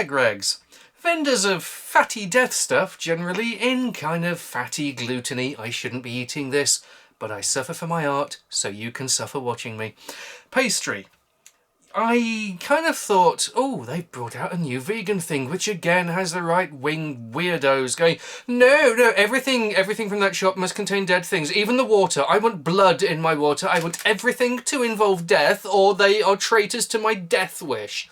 Yeah, Greggs. Vendors of fatty death stuff, generally in kind of fatty, gluteny. I shouldn't be eating this, but I suffer for my art, so you can suffer watching me. Pastry. I kind of thought, oh, they've brought out a new vegan thing, which again has the right-wing weirdos going, no, everything from that shop must contain dead things, even the water. I want blood in my water. I want everything to involve death, or they are traitors to my death wish.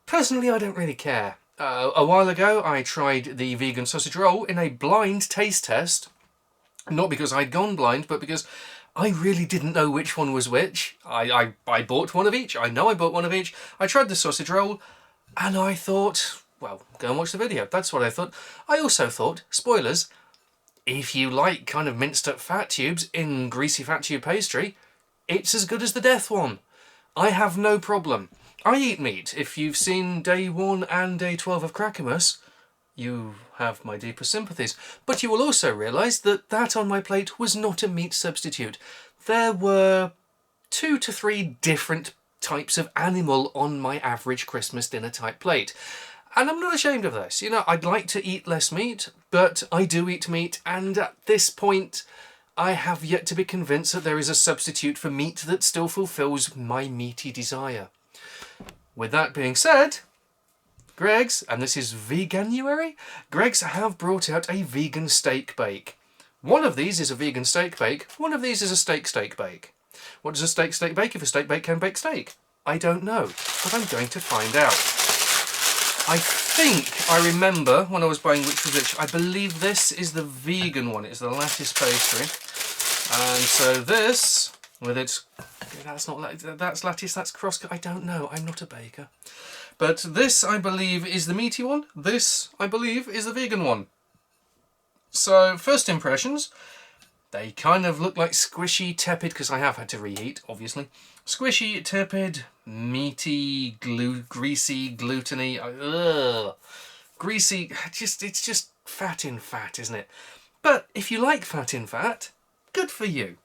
Personally, I don't really care. A while ago, I tried the vegan sausage roll in a blind taste test. Not because I'd gone blind, but because I really didn't know which one was which. I bought one of each. I know I bought one of each. I tried the sausage roll, and I thought, well, go and watch the video. That's what I thought. I also thought, spoilers, if you like kind of minced up fat tubes in greasy fat tube pastry, it's as good as the death one. I have no problem. I eat meat. If you've seen day 1 and day 12 of Crackamus, you have my deepest sympathies. But you will also realise that that on my plate was not a meat substitute. There were 2 to 3 different types of animal on my average Christmas dinner type plate. And I'm not ashamed of this. You know, I'd like to eat less meat, but I do eat meat, and at this point I have yet to be convinced that there is a substitute for meat that still fulfills my meaty desire. With that being said, Greggs, and this is Veganuary, Greggs have brought out a vegan steak bake. One of these is a vegan steak bake, one of these is a steak bake. What does a steak bake if a steak bake can bake steak? I don't know, but I'm going to find out. I think I remember when I was buying which was which. I believe this is the vegan one, it's the lattice pastry. And so this, with its, that's lattice, that's crosscut, I don't know, I'm not a baker. But this, I believe, is the meaty one. This, I believe, is the vegan one. So, first impressions, they kind of look like squishy, tepid, because I have had to reheat, obviously. Squishy, tepid, meaty, greasy, gluteny, greasy, it's just fat in fat, isn't it? But if you like fat in fat, good for you.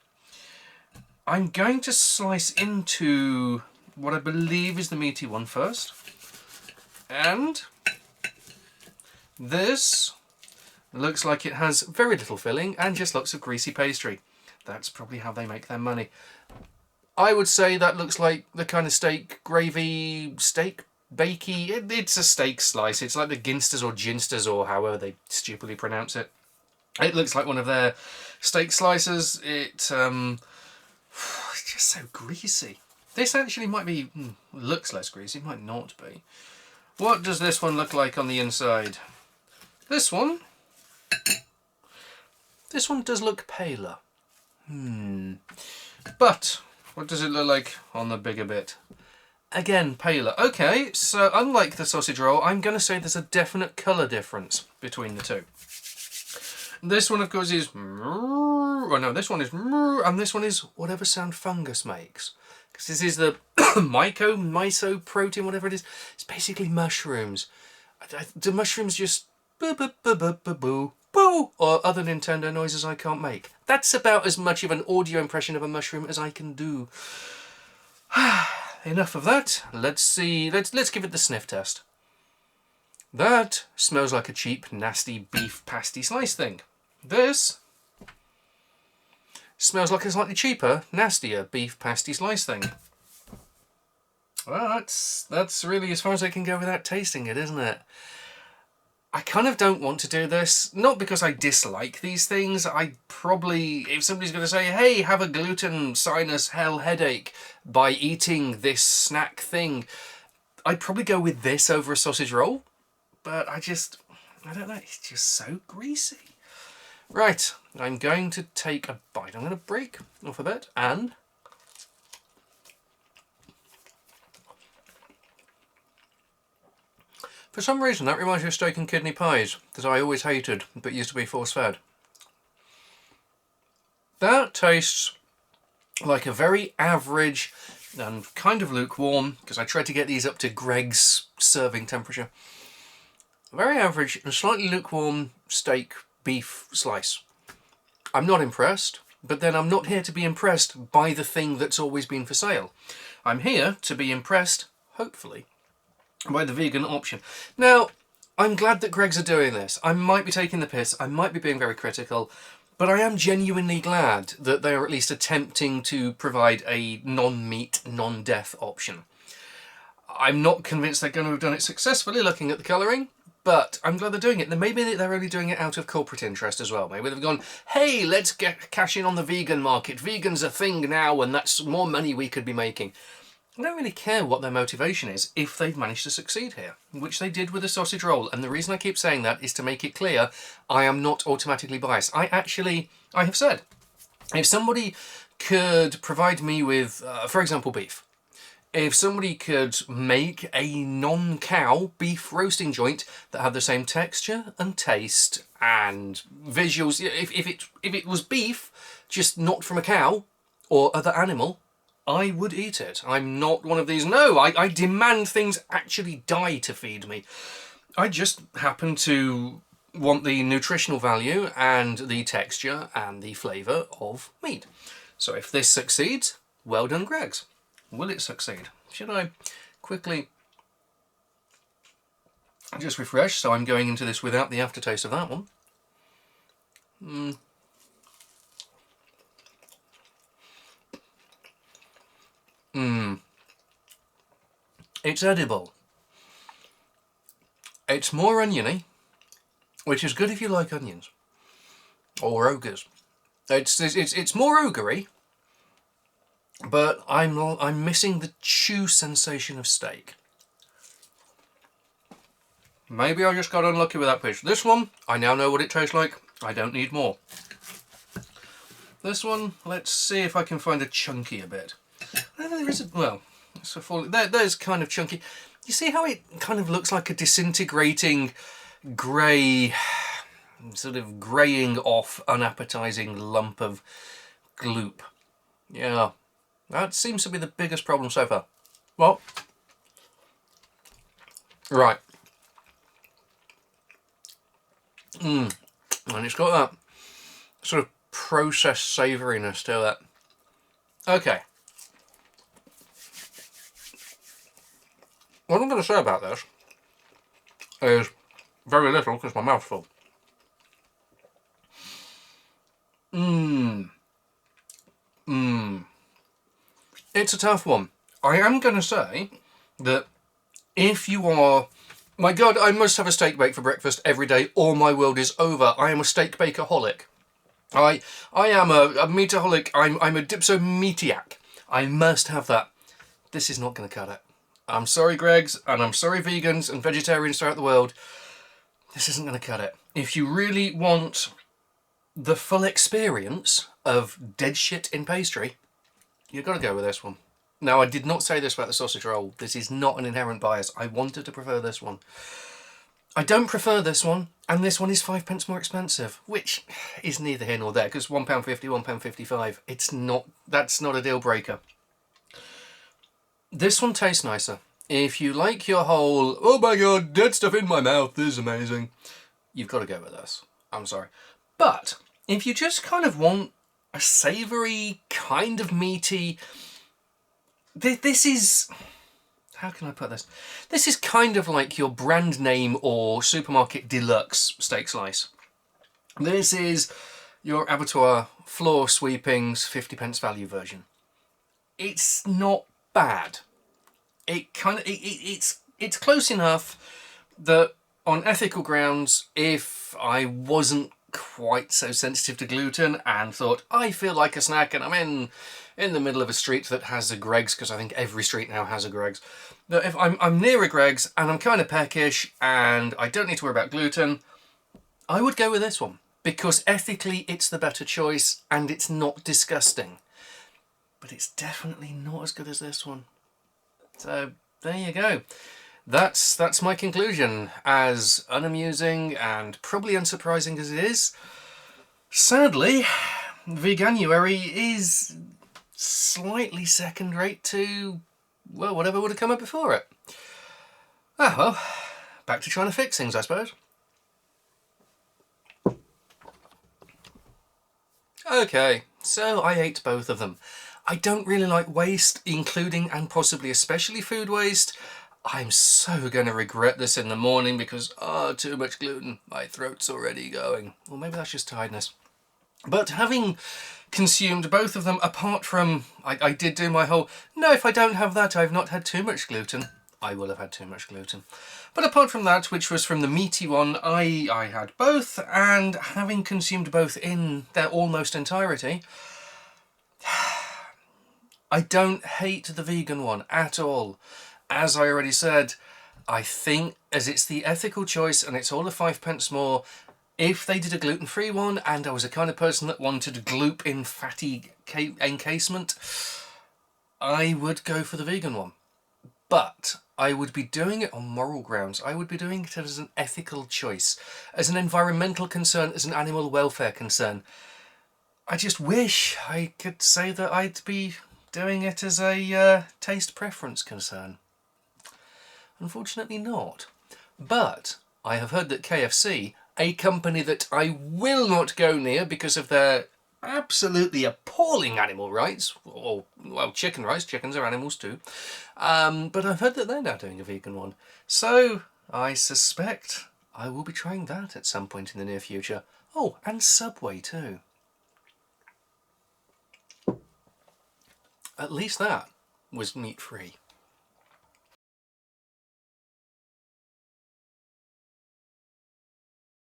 I'm going to slice into what I believe is the meaty one first. And this looks like it has very little filling and just lots of greasy pastry. That's probably how they make their money. I would say that looks like the kind of steak gravy, steak bakey. It's a steak slice. It's like the ginsters or ginsters or however they stupidly pronounce it. It looks like one of their steak slices. It's just so greasy. This actually might be, looks less greasy, might not be. What does this one look like on the inside? This one does look paler. But what does it look like on the bigger bit? Again, paler. Okay, so unlike the sausage roll, I'm going to say there's a definite colour difference between the two. This one, of course, is... Oh no, this one is... And this one is whatever sound fungus makes. Because this is the miso protein, whatever it is. It's basically mushrooms. Do mushrooms just... boo, or other Nintendo noises I can't make? That's about as much of an audio impression of a mushroom as I can do. Enough of that. Let's see. Let's give it the sniff test. That smells like a cheap, nasty beef pasty slice thing. This smells like a slightly cheaper, nastier beef pasty slice thing. Well, that's really as far as I can go without tasting it, isn't it? I kind of don't want to do this, not because I dislike these things. I probably, if somebody's going to say, hey, have a gluten sinus hell headache by eating this snack thing, I'd probably go with this over a sausage roll. But I don't know, it's just so greasy. Right, I'm going to take a bite. I'm going to break off a bit and... For some reason that reminds me of steak and kidney pies that I always hated but used to be force-fed. That tastes like a very average and kind of lukewarm, because I tried to get these up to Gregg's serving temperature. Very average and slightly lukewarm steak beef slice. I'm not impressed, but then I'm not here to be impressed by the thing that's always been for sale. I'm here to be impressed, hopefully, by the vegan option. Now, I'm glad that Greggs are doing this. I might be taking the piss, I might be being very critical, but I am genuinely glad that they are at least attempting to provide a non-meat, non-death option. I'm not convinced they're going to have done it successfully looking at the colouring, but I'm glad they're doing it. Maybe they're only doing it out of corporate interest as well. Maybe they've gone, hey, let's cash in on the vegan market. Vegan's a thing now and that's more money we could be making. I don't really care what their motivation is if they've managed to succeed here, which they did with the sausage roll. And the reason I keep saying that is to make it clear I am not automatically biased. I have said, if somebody could provide me with, for example, beef, if somebody could make a non-cow beef roasting joint that had the same texture and taste and visuals, if it was beef, just not from a cow or other animal, I would eat it. I'm not one of these, no, I demand things actually die to feed me. I just happen to want the nutritional value and the texture and the flavour of meat. So if this succeeds, well done, Greggs. Will it succeed? Should I quickly just refresh, so I'm going into this without the aftertaste of that one. It's edible. It's more oniony, which is good if you like onions or ogres. It's more ogre-y, but I'm missing the chew sensation of steak. Maybe I just got unlucky with that fish. This one, I now know what it tastes like. I don't need more. This one, let's see if I can find a chunkier bit. There is a, well, there's kind of chunky. You see how it kind of looks like a disintegrating grey, sort of greying off, unappetizing lump of gloop. Yeah, that seems to be the biggest problem so far. Well, right. And it's got that sort of processed savouriness to it. Okay. What I'm going to say about this is very little because my mouth's full. It's a tough one. I am going to say that if you are, my God, I must have a steak bake for breakfast every day or my world is over. I am a steak bakeaholic. I am a meataholic. I'm a dipsomaniac. I must have that. This is not going to cut it. I'm sorry, Greggs, and I'm sorry, vegans and vegetarians throughout the world. This isn't going to cut it. If you really want the full experience of dead shit in pastry, you've got to go with this one. Now, I did not say this about the sausage roll. This is not an inherent bias. I wanted to prefer this one. I don't prefer this one, and this one is 5p more expensive, which is neither here nor there, because £1.50, £1.55. It's not, that's not a deal breaker. This one tastes nicer. If you like your whole, oh my God, dead stuff in my mouth, this is amazing, you've got to go with this. I'm sorry. But if you just kind of want a savoury, kind of meaty, this is, how can I put this? This is kind of like your brand name or supermarket deluxe steak slice. This is your abattoir floor sweepings 50p value version. It's not bad. It kind of it's close enough that on ethical grounds, if I wasn't quite so sensitive to gluten and thought I feel like a snack and I'm in the middle of a street that has a Greggs, because I think every street now has a Greggs, that if I'm near a Greggs and I'm kind of peckish and I don't need to worry about gluten, I would go with this one because ethically it's the better choice and it's not disgusting. But it's definitely not as good as this one. So there you go. That's my conclusion. As unamusing and probably unsurprising as it is, sadly, Veganuary is slightly second rate to, well, whatever would have come up before it. Ah, well, back to trying to fix things, I suppose. Okay, so I ate both of them. I don't really like waste, including and possibly especially food waste. I'm so going to regret this in the morning because, too much gluten. My throat's already going. Or maybe that's just tiredness. But having consumed both of them, apart from, I did do my whole, no, if I don't have that, I've not had too much gluten. I will have had too much gluten. But apart from that, which was from the meaty one, I had both, and having consumed both in their almost entirety, I don't hate the vegan one at all. As I already said, I think as it's the ethical choice and it's all a 5 pence more, if they did a gluten-free one and I was a kind of person that wanted a gloop-in fatty encasement, I would go for the vegan one. But I would be doing it on moral grounds. I would be doing it as an ethical choice, as an environmental concern, as an animal welfare concern. I just wish I could say that I'd be doing it as a taste preference concern. Unfortunately not. But I have heard that KFC, a company that I will not go near because of their absolutely appalling animal rights, or, well, chicken rights, chickens are animals too, but I've heard that they're now doing a vegan one. So I suspect I will be trying that at some point in the near future. Oh, and Subway too. At least that was meat-free.